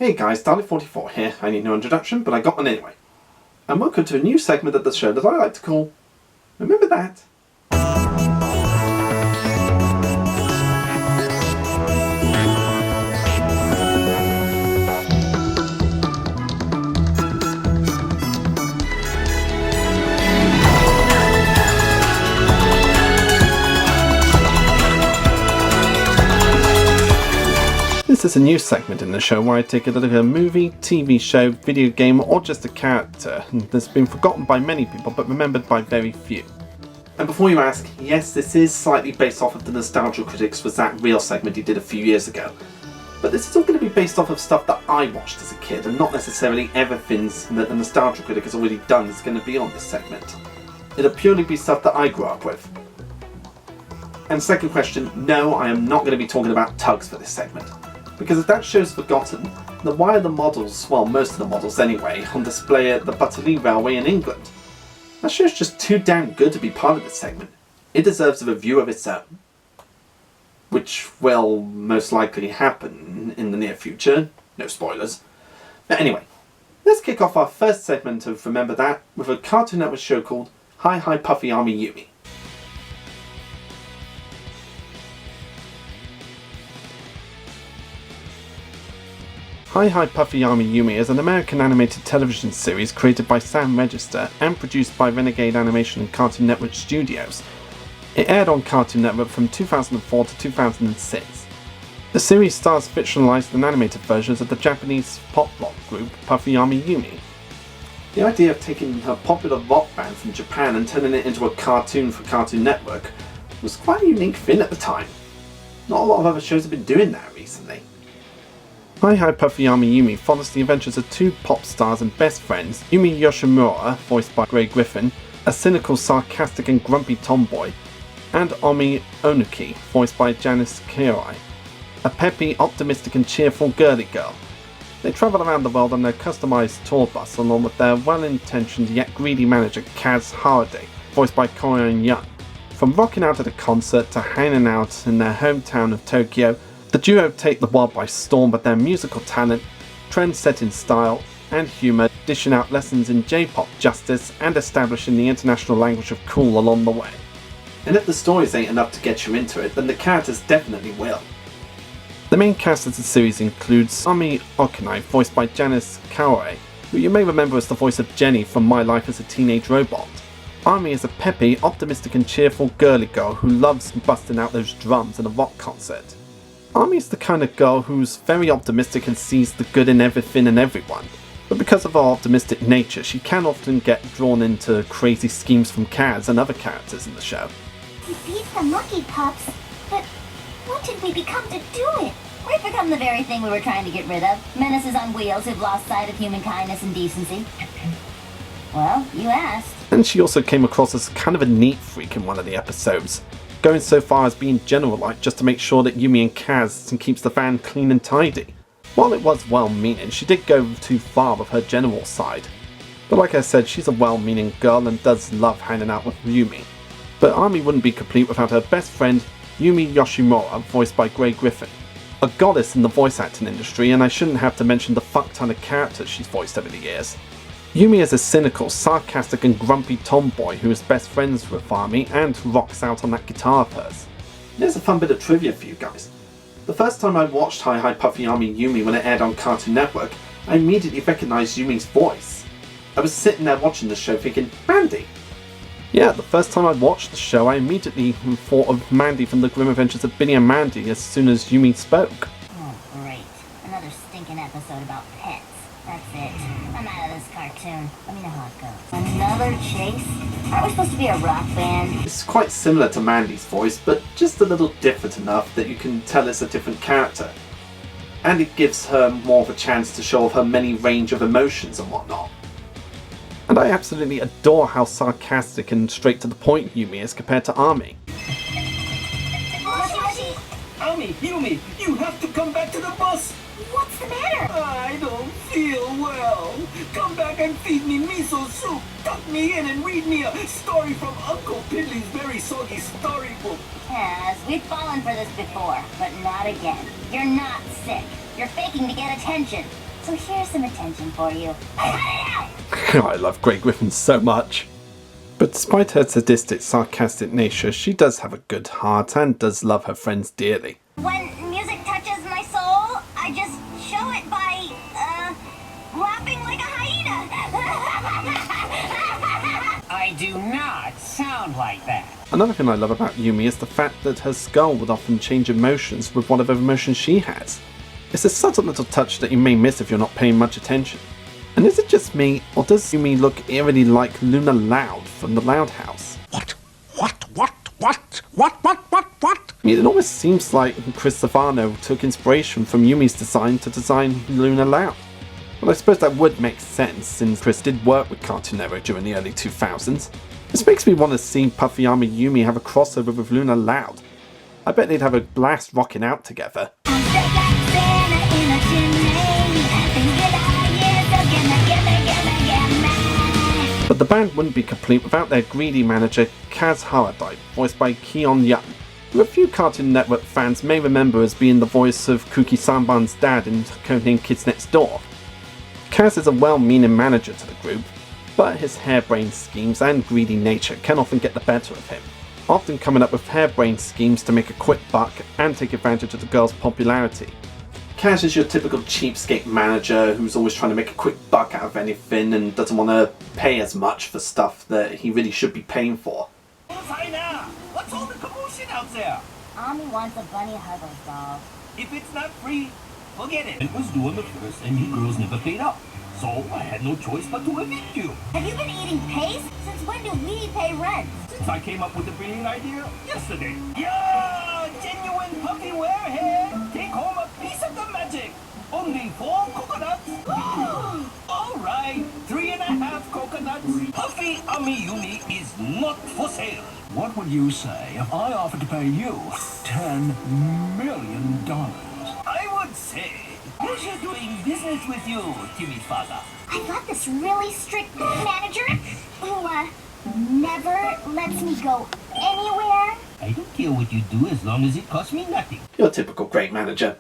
Hey guys, Dalek44 here. I need no introduction, but I got one anyway. And welcome to a new segment of the show that I like to call Remember That? This is a new segment in the show where I take a look at a movie, TV show, video game, or just a character that's been forgotten by many people but remembered by very few. And before you ask, yes, this is slightly based off of the Nostalgia Critics Was That Real segment he did a few years ago. But this is all going to be based off of stuff that I watched as a kid, and not necessarily everything that the Nostalgia Critic has already done is going to be on this segment. It'll purely be stuff that I grew up with. And second question, no, I am not going to be talking about tugs for this segment. Because if that show's forgotten, then why are the models, well most of the models anyway, on display at the Butterley Railway in England? That show's just too damn good to be part of this segment. It deserves a review of its own. Which will most likely happen in the near future, no spoilers. But anyway, let's kick off our first segment of Remember That with a Cartoon Network show called Hi Hi Puffy AmiYumi. Hi Hi Puffy AmiYumi is an American animated television series created by Sam Register and produced by Renegade Animation and Cartoon Network Studios. It aired on Cartoon Network from 2004 to 2006. The series stars fictionalized and animated versions of the Japanese pop rock group Puffy AmiYumi. The idea of taking a popular rock band from Japan and turning it into a cartoon for Cartoon Network was quite a unique thing at the time. Not a lot of other shows have been doing that recently. Hi Hi Puffy AmiYumi follows the adventures of two pop stars and best friends, Yumi Yoshimura, voiced by Grey Griffin, a cynical, sarcastic and grumpy tomboy, and Omi Onuki, voiced by Janice Kirai, a peppy, optimistic and cheerful girly girl. They travel around the world on their customized tour bus along with their well-intentioned yet greedy manager Kaz Haraday, voiced by Korean Young. From rocking out at a concert to hanging out in their hometown of Tokyo, the duo take the world by storm with their musical talent, trend-setting style, and humour, dishing out lessons in J-pop justice and establishing the international language of cool along the way. And if the stories ain't enough to get you into it, then the characters definitely will. The main cast of the series includes Ami Okanai, voiced by Janice Kawae, who you may remember as the voice of Jenny from My Life as a Teenage Robot. Ami is a peppy, optimistic and cheerful girly girl who loves busting out those drums in a rock concert. Ami is the kind of girl who's very optimistic and sees the good in everything and everyone, but because of her optimistic nature, she can often get drawn into crazy schemes from Kaz and other characters in the show. We beat the monkey pups, but what did we become to do it? We've become the very thing we were trying to get rid of. Menaces on wheels who've lost sight of human kindness and decency. Well, you asked. And she also came across as kind of a neat freak in one of the episodes, going so far as being general-like just to make sure that Yumi and Kaz keeps the van clean and tidy. While it was well-meaning, she did go too far with her general side. But like I said, she's a well-meaning girl and does love hanging out with Yumi. But Ami wouldn't be complete without her best friend, Yumi Yoshimura, voiced by Grey Griffin. A goddess in the voice acting industry, and I shouldn't have to mention the fuck ton of characters she's voiced over the years. Yumi is a cynical, sarcastic and grumpy tomboy who is best friends with Ami and rocks out on that guitar of hers. Here's a fun bit of trivia for you guys. The first time I watched Hi Hi Puffy AmiYumi when it aired on Cartoon Network, I immediately recognised Yumi's voice. I was sitting there watching the show thinking, Mandy! Yeah, the first time I watched the show I immediately thought of Mandy from the Grim Adventures of Billy and Mandy as soon as Yumi spoke. Oh, great. Another stinking episode about pets. That's it. I'm out of this cartoon. Let me know how it goes. Another chase? Aren't we supposed to be a rock band? It's quite similar to Mandy's voice, but just a little different enough that you can tell it's a different character. And it gives her more of a chance to show off her many range of emotions and whatnot. And I absolutely adore how sarcastic and straight to the point Yumi is compared to Ami. AmiYumi, you have to come back to the bus! What's the matter? I don't feel well. Come back and feed me miso soup. Tuck me in and read me a story from Uncle Piddly's very soggy storybook. Yes, we've fallen for this before, but not again. You're not sick. You're faking to get attention. So here's some attention for you. I love Grey Griffin so much. But despite her sadistic, sarcastic nature, she does have a good heart and does love her friends dearly. When music touches my soul, I just show it by, laughing like a hyena. I do not sound like that. Another thing I love about Yumi is the fact that her skull would often change emotions with whatever emotion she has. It's a subtle little touch that you may miss if you're not paying much attention. And is it just me, or does Yumi look eerily like Luna Loud from the Loud House? What? I mean, it almost seems like Chris Savano took inspiration from Yumi's design to design Luna Loud. Well, I suppose that would make sense, since Chris did work with Cartoon Network during the early 2000s. This makes me want to see Puffy AmiYumi have a crossover with Luna Loud. I bet they'd have a blast rocking out together. But the band wouldn't be complete without their greedy manager Kaz Haradai, voiced by Keon Young, who a few Cartoon Network fans may remember as being the voice of Kuki Sanban's dad in Codename Kids Next Door. Kaz is a well-meaning manager to the group, but his harebrained schemes and greedy nature can often get the better of him, often coming up with harebrained schemes to make a quick buck and take advantage of the girls' popularity. Kaz is your typical cheapskate manager who's always trying to make a quick buck out of anything and doesn't want to pay as much for stuff that he really should be paying for. What's all the commotion out there? Ami wants a bunny Huggles doll. If it's not free, forget it. It was due on the first and you girls never paid up. So I had no choice but to evict you. Have you been eating paste? Since when do we pay rent? Since I came up with the brilliant idea yesterday. Yeah, genuine Puffy Warehead. Take home a piece of the magic. Only 4 coconuts. All right, 3.5 coconuts. Puffy AmiYumi is not for sale. What would you say if I offered to pay you $10 million? I would say, pleasure doing business with you, Timmy's father. I've got this really strict manager who, never lets me go anywhere. I don't care what you do as long as it costs me nothing. Your typical great manager.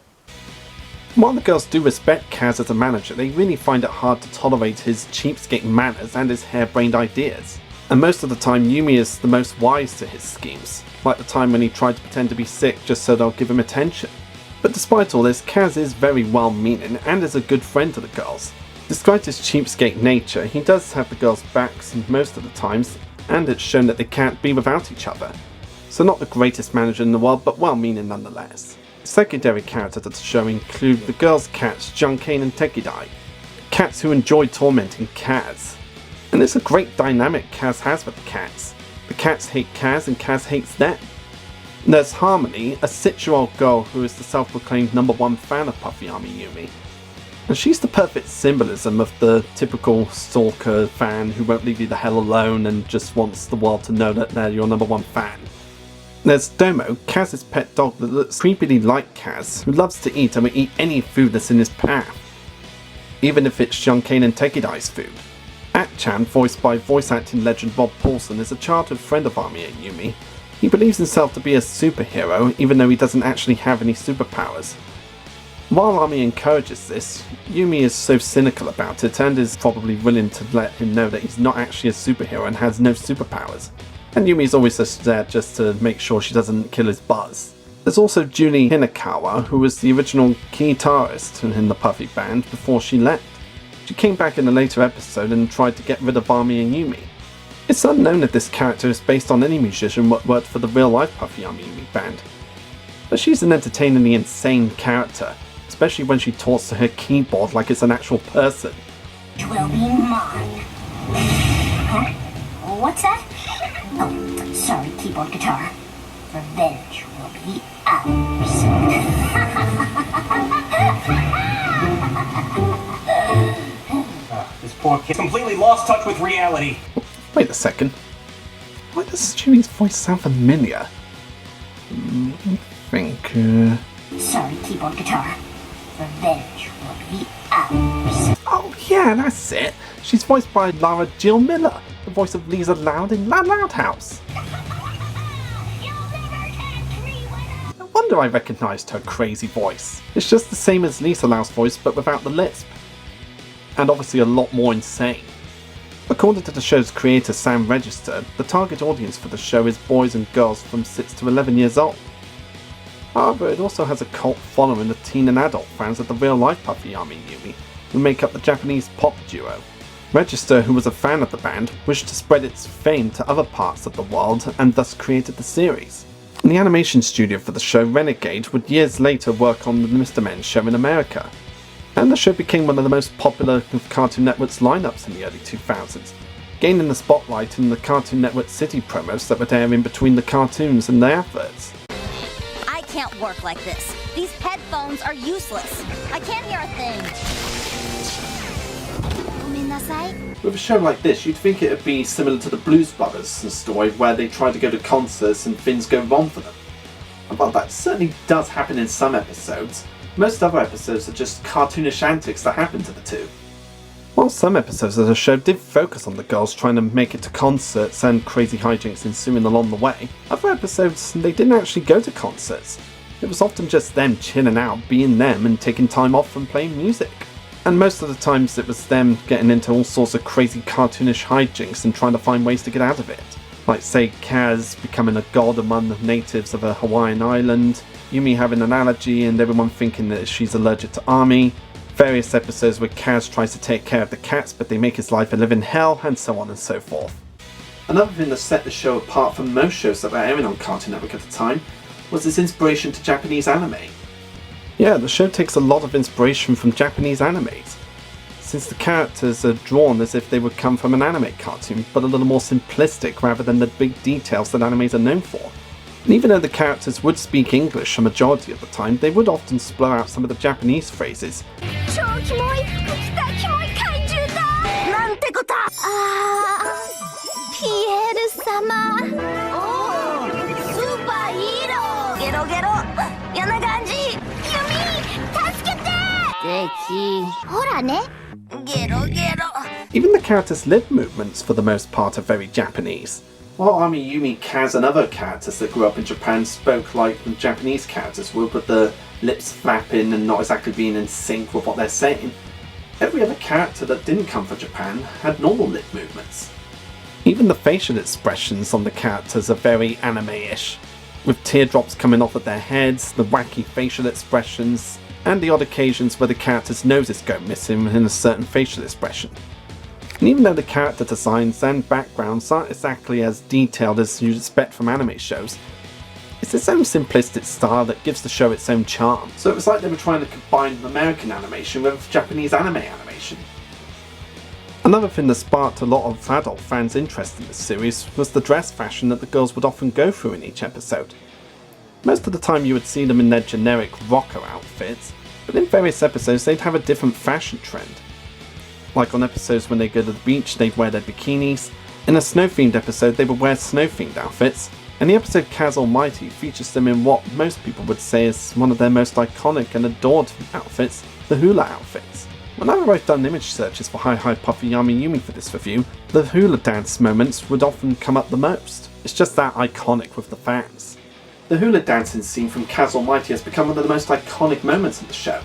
While the girls do respect Kaz as a manager, they really find it hard to tolerate his cheapskate manners and his harebrained ideas. And most of the time Yumi is the most wise to his schemes, like the time when he tried to pretend to be sick just so they'll give him attention. But despite all this, Kaz is very well-meaning and is a good friend to the girls. Despite his cheapskate nature, he does have the girls' backs most of the times, and it's shown that they can't be without each other. So not the greatest manager in the world, but well-meaning nonetheless. Secondary characters of the show include the girls' cats Junkane and Tekidai, cats who enjoy tormenting Kaz. And it's a great dynamic Kaz has with the cats. The cats hate Kaz and Kaz hates them. And there's Harmony, a 6-year-old girl who is the self-proclaimed #1 fan of Puffy AmiYumi. And she's the perfect symbolism of the typical stalker fan who won't leave you the hell alone and just wants the world to know that they're your #1 fan. There's Domo, Kaz's pet dog that looks creepily like Kaz, who loves to eat and will eat any food that's in his path, even if it's Junkane and Tekidai's food. At-chan, voiced by voice acting legend Rob Paulson, is a childhood friend of AmiYumi. He believes himself to be a superhero, even though he doesn't actually have any superpowers. While Ami encourages this, Yumi is so cynical about it and is probably willing to let him know that he's not actually a superhero and has no superpowers. And Yumi's always just there just to make sure she doesn't kill his buzz. There's also Julie Hinakawa, who was the original guitarist in the Puffy band before she left. She came back in a later episode and tried to get rid of AmiYumi. It's unknown if this character is based on any musician that worked for the real-life Puffy AmiYumi band. But she's an entertainingly insane character, especially when she talks to her keyboard like it's an actual person. It will be mine. Huh? What's that? Oh, sorry, keyboard guitar. Revenge will be ours. This poor kid completely lost touch with reality. Wait a second. Why does Stewie's voice sound familiar? I think, Sorry, keyboard guitar. Revenge will be ours. Oh yeah, that's it. She's voiced by Lara Jill Miller, the voice of Lisa Loud in La Loud House. No wonder I recognised her crazy voice. It's just the same as Lisa Loud's voice, but without the lisp. and obviously a lot more insane. According to the show's creator Sam Register, the target audience for the show is boys and girls from 6 to 11 years old. However, it also has a cult following of teen and adult fans of the real-life Puffy AmiYumi, who make up the Japanese pop duo. Register, who was a fan of the band, wished to spread its fame to other parts of the world and thus created the series. And the animation studio for the show, Renegade, would years later work on the Mr. Men show in America. And the show became one of the most popular of Cartoon Network's lineups in the early 2000s, gaining the spotlight in the Cartoon Network City promos that would air in between the cartoons and the adverts. I can't work like this. These headphones are useless. I can't hear a thing. With a show like this, you'd think it would be similar to the Blues Brothers story, where they try to go to concerts and things go wrong for them. And while that certainly does happen in some episodes, most other episodes are just cartoonish antics that happen to the two. While some episodes of the show did focus on the girls trying to make it to concerts and crazy hijinks ensuing along the way, other episodes they didn't actually go to concerts. It was often just them chilling out, being them, and taking time off from playing music. And most of the times it was them getting into all sorts of crazy cartoonish hijinks and trying to find ways to get out of it. Like, say, Kaz becoming a god among the natives of a Hawaiian island, Yumi having an allergy and everyone thinking that she's allergic to Ami, various episodes where Kaz tries to take care of the cats but they make his life a living hell, and so on and so forth. Another thing that set the show apart from most shows that were airing on Cartoon Network at the time was its inspiration to Japanese anime. Yeah, the show takes a lot of inspiration from Japanese animes, since the characters are drawn as if they would come from an anime cartoon, but a little more simplistic rather than the big details that animes are known for. And even though the characters would speak English a majority of the time, they would often splur out some of the Japanese phrases. Even the characters' lip movements for the most part are very Japanese. While AmiYumi, Kaz and other characters that grew up in Japan spoke like the Japanese characters would, with the lips flapping and not exactly being in sync with what they're saying, every other character that didn't come from Japan had normal lip movements. Even the facial expressions on the characters are very anime-ish, with teardrops coming off of their heads, the wacky facial expressions, and the odd occasions where the character's noses go missing in a certain facial expression. And even though the character designs and backgrounds aren't exactly as detailed as you'd expect from anime shows, it's its own simplistic style that gives the show its own charm. So it was like they were trying to combine American animation with Japanese anime animation. Another thing that sparked a lot of adult fans' interest in this series was the dress fashion that the girls would often go through in each episode. Most of the time you would see them in their generic rocker outfits, but in various episodes they'd have a different fashion trend. Like on episodes when they go to the beach, they'd wear their bikinis. In a snow-themed episode, they would wear snow-themed outfits. And the episode Kaz Almighty features them in what most people would say is one of their most iconic and adored outfits, the hula outfits. Whenever I've done image searches for Hi Hi Puffy AmiYumi for this review, the hula dance moments would often come up the most. It's just that iconic with the fans. The hula dancing scene from Kaz Almighty has become one of the most iconic moments of the show.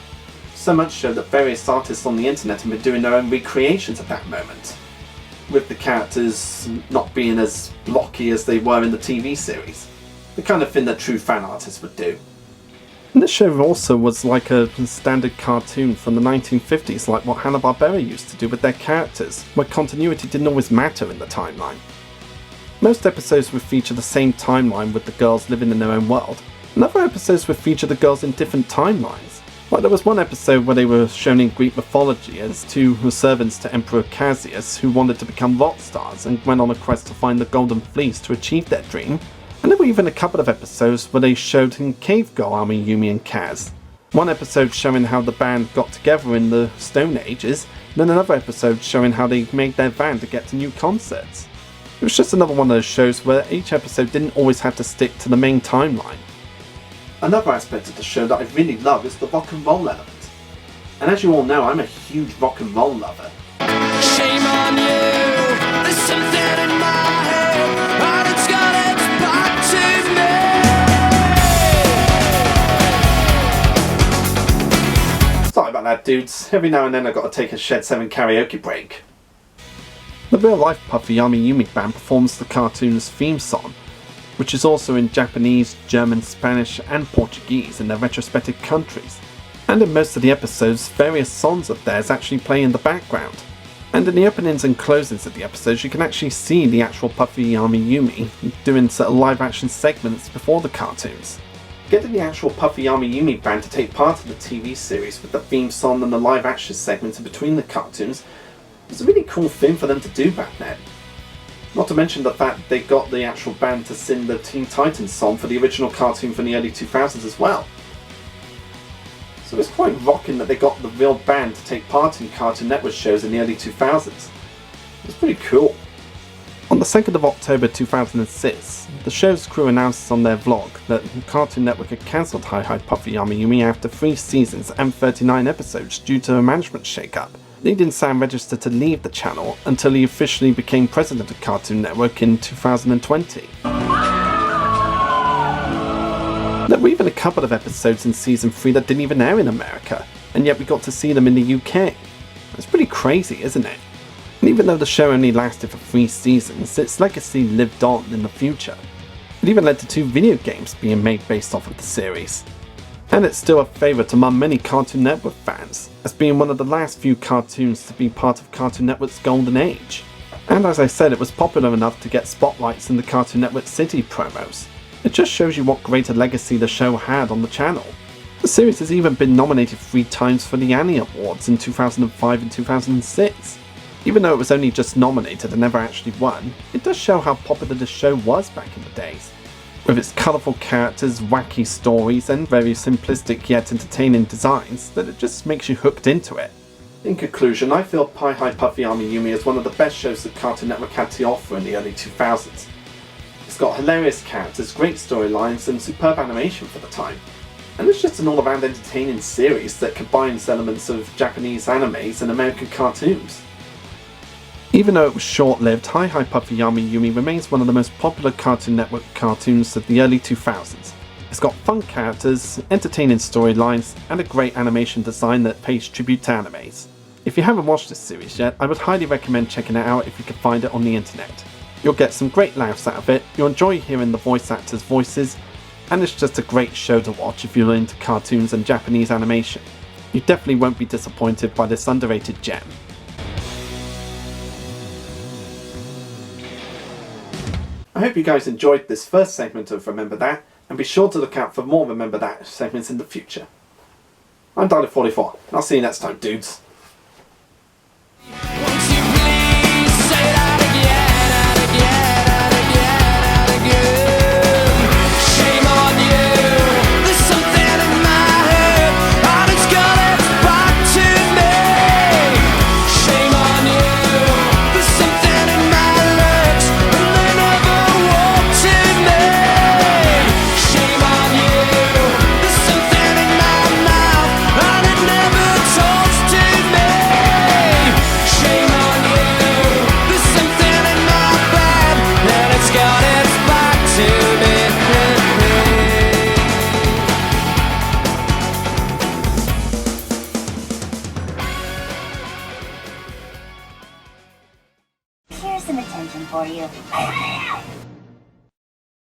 So much so that various artists on the internet have been doing their own recreations of that moment, with the characters not being as blocky as they were in the TV series. The kind of thing that true fan artists would do. And this show also was like a standard cartoon from the 1950s, like what Hanna-Barbera used to do with their characters, where continuity didn't always matter in the timeline. Most episodes would feature the same timeline with the girls living in their own world, and other episodes would feature the girls in different timelines. Like there was one episode where they were shown in Greek mythology as two servants to Emperor Cassius who wanted to become rock stars and went on a quest to find the Golden Fleece to achieve their dream. And there were even a couple of episodes where they showed in Cave Girl AmiYumi and Kaz. One episode showing how the band got together in the Stone Ages, and then another episode showing how they made their van to get to new concerts. It was just another one of those shows where each episode didn't always have to stick to the main timeline. Another aspect of the show that I really love is the rock and roll element. And as you all know, I'm a huge rock and roll lover. Shame on you, there's something in my head, and it's got its back to me. Sorry about that dudes. Every now and then I've got to take a Shed 7 karaoke break. The real-life Puffy AmiYumi band performs the cartoon's theme song, which is also in Japanese, German, Spanish and Portuguese in their retrospective countries. And in most of the episodes, various songs of theirs actually play in the background. And in the openings and closings of the episodes, you can actually see the actual Puffy AmiYumi doing sort of live-action segments before the cartoons. Getting the actual Puffy AmiYumi band to take part in the TV series with the theme song and the live-action segments in between the cartoons was a really cool thing for them to do back then. Not to mention the fact they got the actual band to sing the Teen Titans song for the original cartoon from the early 2000s as well. So it's quite rocking that they got the real band to take part in Cartoon Network shows in the early 2000s. It's pretty cool. On the 2nd of October 2006, the show's crew announced on their vlog that Cartoon Network had cancelled Hi Hi Puffy AmiYumi after 3 seasons and 39 episodes due to a management shake-up, leading Sam Register to leave the channel until he officially became president of Cartoon Network in 2020. There were even a couple of episodes in season 3 that didn't even air in America, and yet we got to see them in the UK. It's pretty crazy, isn't it? And even though the show only lasted for 3 seasons, its legacy lived on in the future. It even led to 2 video games being made based off of the series. And it's still a favourite among many Cartoon Network fans, as being one of the last few cartoons to be part of Cartoon Network's golden age. And as I said, it was popular enough to get spotlights in the Cartoon Network City promos. It just shows you what greater legacy the show had on the channel. The series has even been nominated 3 times for the Annie Awards in 2005 and 2006. Even though it was only just nominated and never actually won, it does show how popular the show was back in the days. With its colourful characters, wacky stories and very simplistic yet entertaining designs, that it just makes you hooked into it. In conclusion, I feel Hi Hi Puffy AmiYumi is one of the best shows that Cartoon Network had to offer in the early 2000s. It's got hilarious characters, great storylines and superb animation for the time. And it's just an all-around entertaining series that combines elements of Japanese animes and American cartoons. Even though it was short-lived, Hi Hi Puffy AmiYumi remains one of the most popular Cartoon Network cartoons of the early 2000s. It's got fun characters, entertaining storylines, and a great animation design that pays tribute to animes. If you haven't watched this series yet, I would highly recommend checking it out if you can find it on the internet. You'll get some great laughs out of it, you'll enjoy hearing the voice actors' voices, and it's just a great show to watch if you're into cartoons and Japanese animation. You definitely won't be disappointed by this underrated gem. I hope you guys enjoyed this first segment of Remember That, and be sure to look out for more Remember That segments in the future. I'm Dalek44, and I'll see you next time, dudes. Won't you please say that again and again and again and again? Shame on you, there's something in my head and it's got its back to me. Shame on you, there's something in my legs and they never walk to me. Shame on you, there's something in my mouth and it never talks to me. Shame on you, there's something in my bed and it's got its back to me. Here's some attention for you.